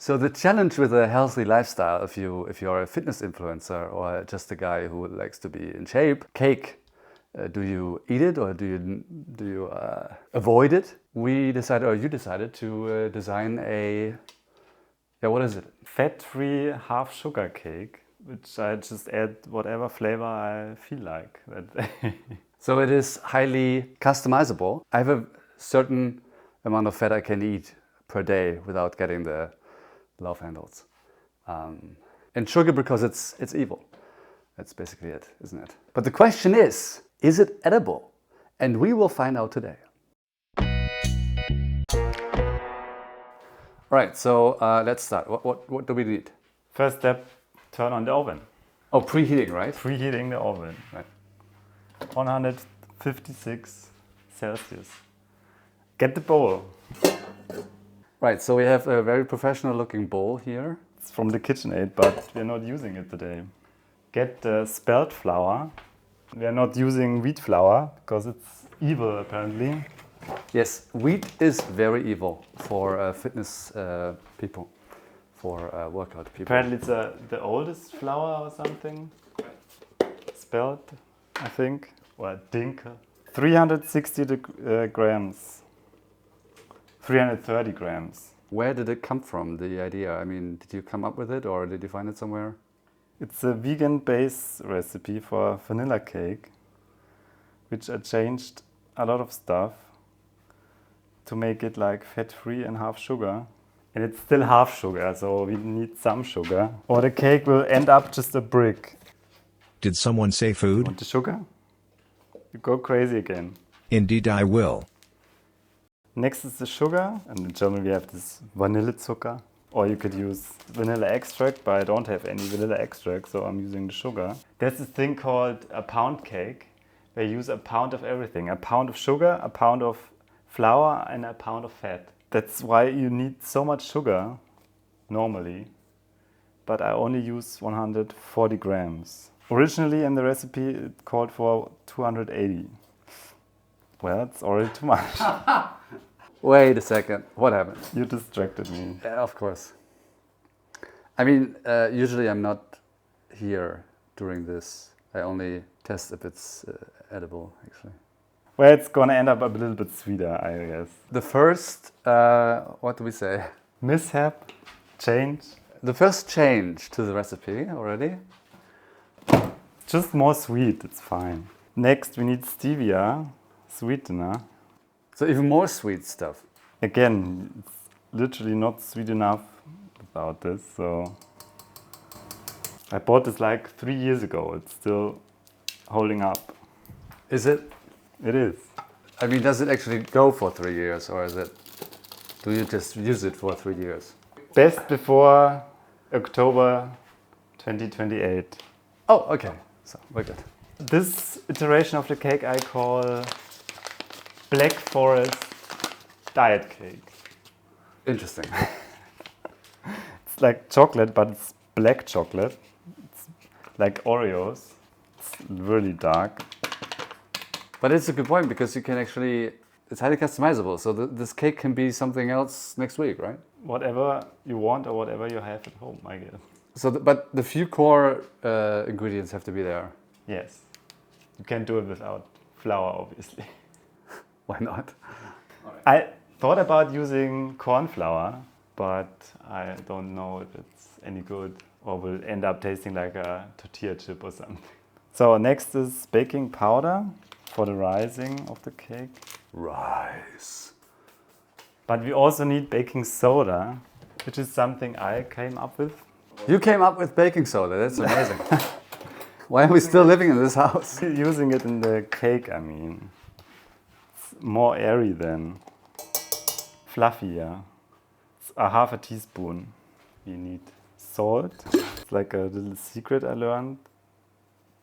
So the challenge with a healthy lifestyle, if you're a fitness influencer or just a guy who likes to be in shape, cake. Do you eat it or do you avoid it? You decided to design a, what is it? Fat-free half sugar cake, which I just add whatever flavor I feel like that day. So it is highly customizable. I have a certain amount of fat I can eat per day without getting the love handles. And sugar because it's evil. That's basically it, isn't it? But the question is it edible? And we will find out today. Right, so let's start. What do we need? First step, turn on the oven. Oh, preheating, right? Preheating the oven. Right. 156 Celsius. Get the bowl. Right, so we have a very professional looking bowl here. It's from the KitchenAid, but we're not using it today. Get the spelt flour. We are not using wheat flour because it's evil apparently. Yes, wheat is very evil for fitness people, for workout people. Apparently it's the oldest flour or something. Spelt, I think. Or dinkel. 360 grams. 330 grams. Where did it come from, the idea? I mean, did you come up with it or did you find it somewhere? It's a vegan base recipe for vanilla cake, which I changed a lot of stuff to make it like fat-free and half sugar. And it's still half sugar, so we need some sugar. Or the cake will end up just a brick. Did someone say food? Want the sugar? You go crazy again. Indeed I will. Next is the sugar, and in German we have this Vanillezucker. Or you could use vanilla extract, but I don't have any vanilla extract, so I'm using the sugar. There's this thing called a pound cake. They use a pound of everything. A pound of sugar, a pound of flour, and a pound of fat. That's why you need so much sugar, normally. But I only use 140 grams. Originally in the recipe it called for 280. Well, it's already too much. Wait a second, what happened? You distracted me. Yeah, of course. I mean, usually I'm not here during this. I only test if it's edible, actually. Well, it's gonna end up a little bit sweeter, I guess. The first, what do we say? Mishap, change. The first change to the recipe already. Just more sweet, it's fine. Next we need stevia, sweetener. So even more sweet stuff. Again, it's literally not sweet enough without this, so... I bought this like 3 years ago, it's still holding up. Is it? It is. I mean, does it actually go for 3 years or is it, do you just use it for 3 years? Best before October 2028. Oh, okay, so we're good. This iteration of the cake I call Black Forest Diet Cake. Interesting. It's like chocolate, but it's black chocolate. It's like Oreos. It's really dark. But it's a good point because you can actually, it's highly customizable. So this cake can be something else next week, right? Whatever you want or whatever you have at home, I guess. So, but the few core ingredients have to be there. Yes. You can't do it without flour, obviously. Why not? I thought about using corn flour, but I don't know if it's any good or will end up tasting like a tortilla chip or something. So next is baking powder for the rising of the cake. Rice. But we also need baking soda, which is something I came up with. You came up with baking soda, that's amazing. Why are we still living in this house? Using it in the cake, I mean. It's more airy than fluffier. It's a half a teaspoon. We need salt. It's like a little secret I learned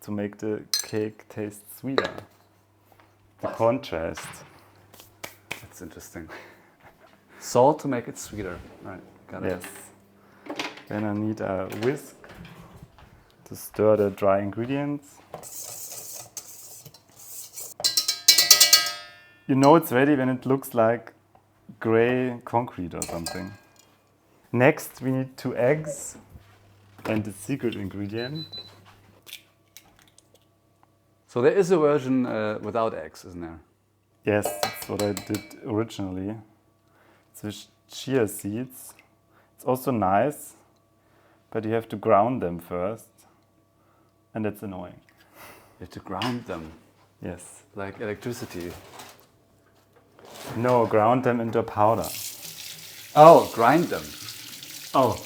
to make the cake taste sweeter. The contrast. That's interesting. Salt to make it sweeter. Right, got it. Yes. Then I need a whisk to stir the dry ingredients. You know it's ready when it looks like gray concrete or something. Next, we need 2 eggs and the secret ingredient. So there is a version without eggs, isn't there? Yes, that's what I did originally. It's with chia seeds. It's also nice, but you have to ground them first, and that's annoying. You have to ground them, Yes. like electricity. No, ground them into a powder. Oh, grind them. Oh.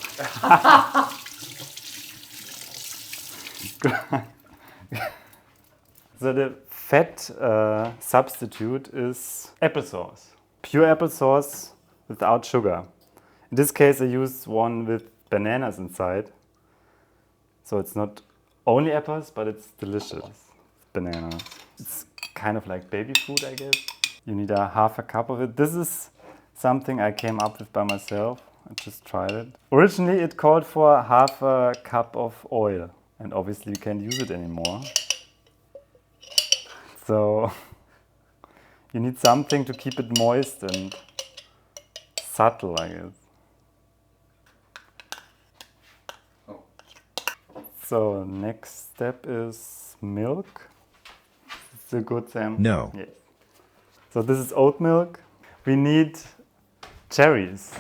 So the fat substitute is applesauce. Pure applesauce without sugar. In this case I use one with bananas inside. So it's not only apples, but it's delicious. Bananas. It's kind of like baby food, I guess. You need a half a cup of it. This is something I came up with by myself. I just tried it. Originally it called for half a cup of oil. And obviously you can't use it anymore. So you need something to keep it moist and subtle, I guess. Oh. So next step is milk. Is it good, Sam? No. Yes. So this is oat milk. We need cherries.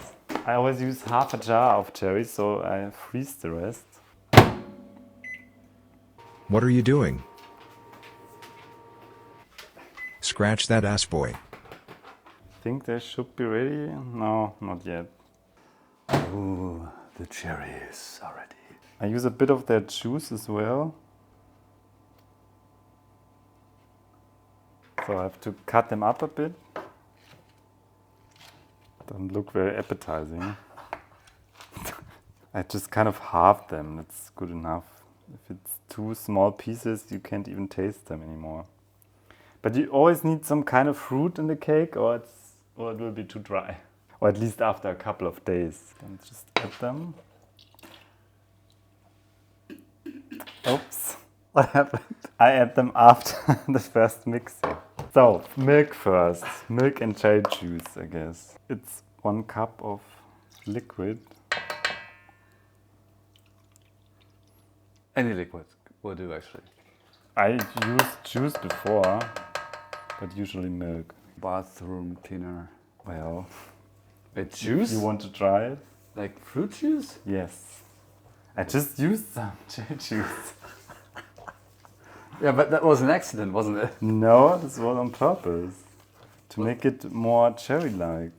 I always use half a jar of cherries, so I freeze the rest. What are you doing? Scratch that ass, boy. Think they should be ready? No, not yet. Ooh, the cherries are ready. I use a bit of their juice as well. So I have to cut them up a bit. Don't look very appetizing. I just kind of halved them, that's good enough. If it's 2 small pieces, you can't even taste them anymore. But you always need some kind of fruit in the cake or it will be too dry. Or at least after a couple of days. Then just add them. Oops. What happened? I add them after the first mixing. So, milk first. Milk and cherry juice, I guess. It's 1 cup of liquid. Any liquid will do, actually. I used juice before, but usually milk. Bathroom cleaner. Well, Wait, juice? you want to try it? Like fruit juice? Yes. I just used some cherry juice. Yeah, but that was an accident, wasn't it? No, this was on purpose. To make it more cherry-like.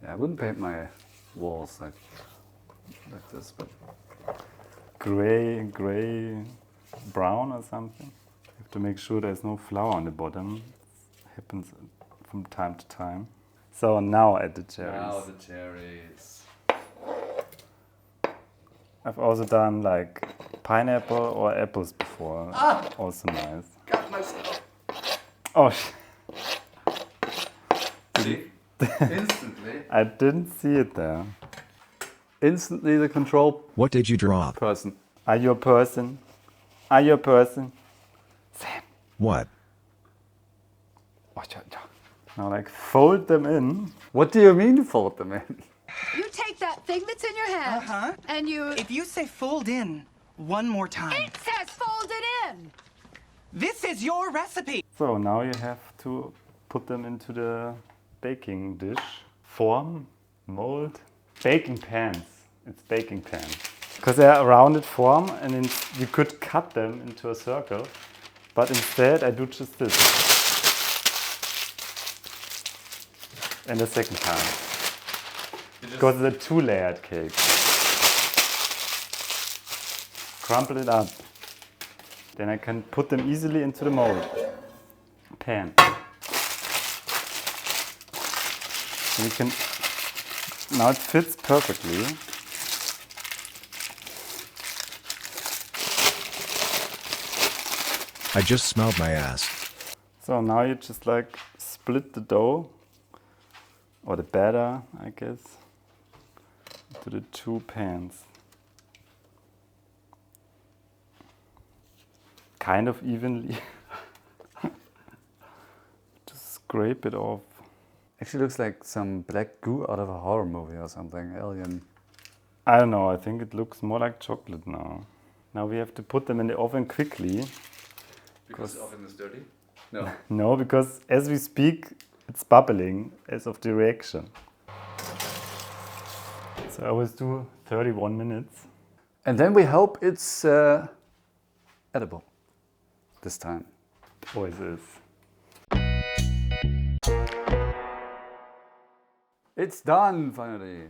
Yeah, I wouldn't paint my walls like this, but Gray, brown or something. You have to make sure there's no flour on the bottom. It happens from time to time. So now add the cherries. now the cherries. I've also done like pineapple or apples before. Also nice. Got myself. Oh, See? Instantly. I didn't see it there. Instantly the control What did you drop? person. Are you a person? Are you a person? Sam. What? Now like fold them in. What do you mean fold them in? You take that thing that's in your hand, Uh-huh. and you... If you say fold in one more time, It says fold it in! this is your recipe. So now you have to put them into the baking dish. Form, mold, baking pans. It's baking pans. Because they're a rounded form and then you could cut them into a circle. But instead I do just this. And the second time. Because it's a 2-layered cake. Crumple it up. Then I can put them easily into the mold. Pan. And you can, now it fits perfectly. I just smelled my ass. So now you just like split the dough, or the batter, I guess, into the 2 pans. Kind of evenly. Just scrape it off. Actually looks like some black goo out of a horror movie or something. Alien. I don't know, I think it looks more like chocolate now. Now we have to put them in the oven quickly. Because the oven is dirty? No. No, because as we speak, it's bubbling as of the reaction. So I always do 31 minutes. And then we hope it's edible this time. Always is. It's done finally.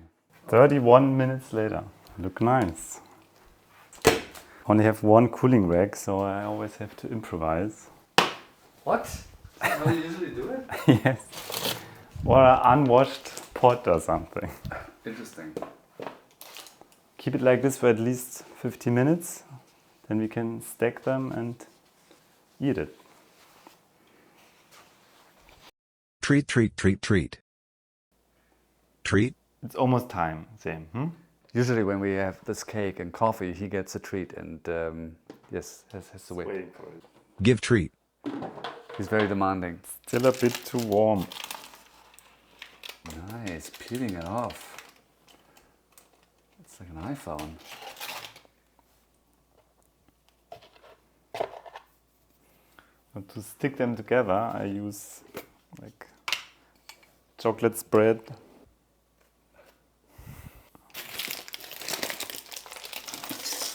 31 minutes later. Look nice. Only have one cooling rack, so I always have to improvise. What? How you usually do it? Yes. Or an unwashed pot or something. Interesting. Keep it like this for at least 50 minutes. Then we can stack them and eat it. Treat, treat, treat, treat. Treat? It's almost time, same. Usually when we have this cake and coffee, he gets a treat and yes, has to wait. Waiting for it. Give treat. He's very demanding. Still a bit too warm. Nice, peeling it off. It's like an iPhone. And to stick them together, I use like chocolate spread.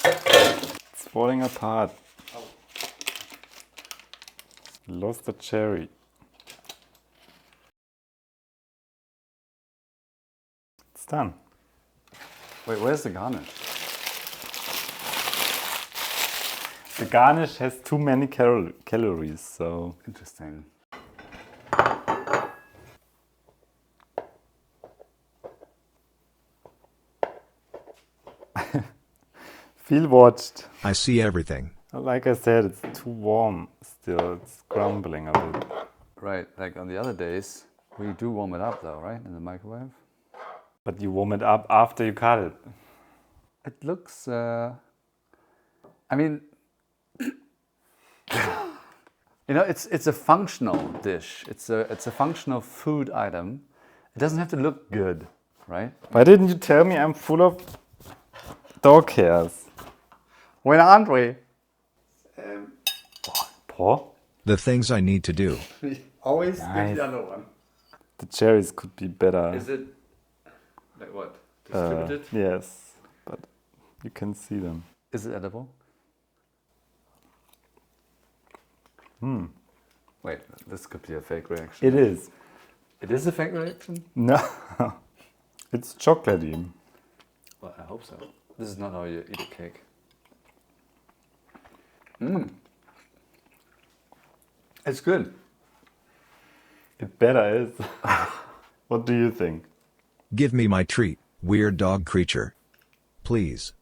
It's falling apart. Lost the cherry. It's done. Wait, where's the garnish? The garnish has too many calories, so Interesting. feel watched. I see everything. Like I said, it's too warm still. It's crumbling a bit. Right, like on the other days, we do warm it up though, right? In the microwave. But you warm it up after you cut it. It looks, I mean, you know, it's a functional dish. It's a functional food item. It doesn't have to look good, right? Why didn't you tell me I'm full of dog hairs? When aren't we? Paw? The things I need to do. Always Nice. the other one. The cherries could be better. Is it like what? Distributed? Yes, but you can see them. Is it edible? Wait, this could be a fake reaction. It is. It is a fake reaction? No, it's chocolatey. Well, I hope so. This is not how you eat a cake. It's good. It better is. What do you think? Give me my treat, weird dog creature. Please.